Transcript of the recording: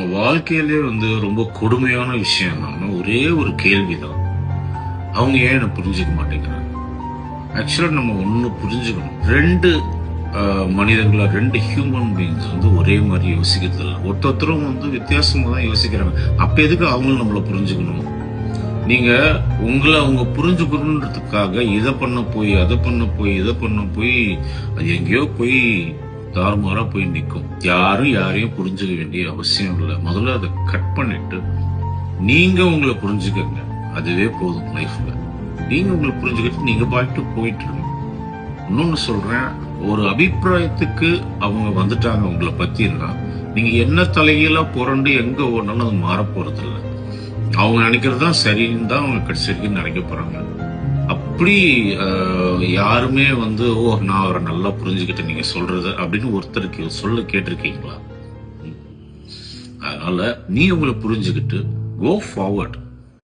நம்ம வாழ்க்கையிலே ரொம்ப கொடுமையான விஷயம் என்னன்னா, ஒரே ஒரு கேள்விதான். அவங்க ஏன் என்ன புரிஞ்சுக்க மாட்டேங்கிறாங்க? ஆக்சுவலா நம்ம ஒண்ணு புரிஞ்சுக்கணும். 2 மனிதர்களா 2 ஹியூமன் பீயிங்ஸ் ஒரே மாதிரி யோசிக்கிறது இல்லை. ஒருத்தரும் வித்தியாசமா தான் யோசிக்கிறாங்க. அப்ப எதுக்கு அவங்களும் நம்மள புரிஞ்சுக்கணும்? நீங்க உங்களை அவங்க புரிஞ்சுக்கணுன்றதுக்காக இதை பண்ண போய் அதை பண்ண போய் இதை பண்ண போய் அது எங்கேயோ போய் தாறுமாறா போய் நிற்கும். யாரும் யாரையும் புரிஞ்சுக்க வேண்டிய அவசியம் இல்லை. முதல்ல அதை கட் பண்ணிட்டு நீங்க உங்களை புரிஞ்சுக்கங்க. அதுவே போதும் லைஃப்ல. நீங்க உங்களை புரிஞ்சுக்கிட்டு நீங்க பாட்டு போயிட்டு இருங்க. இன்னொன்னு சொல்றேன், ஒரு அபிப்பிராயத்துக்கு அவங்க வந்துட்டாங்க உங்களை பத்தினா, நீங்க என்ன தலைகீழா புரண்டு எங்க ஓடனாலும் அது மாற போறது இல்லை. அவங்க நினைக்கிறது தான் சரின்னு தான் அவங்க கடைசி வரைக்கும் நினைக்க போறாங்க. அப்படி யாருமே ஓ நான் அவரை நல்லா புரிஞ்சுக்கிட்டு நீங்க சொல்றது அப்படின்னு ஒருத்தருக்கு சொல்ல கேட்டிருக்கீங்களா? அதனால நீ உங்களை புரிஞ்சுக்கிட்டு கோ ஃபார்வர்ட்.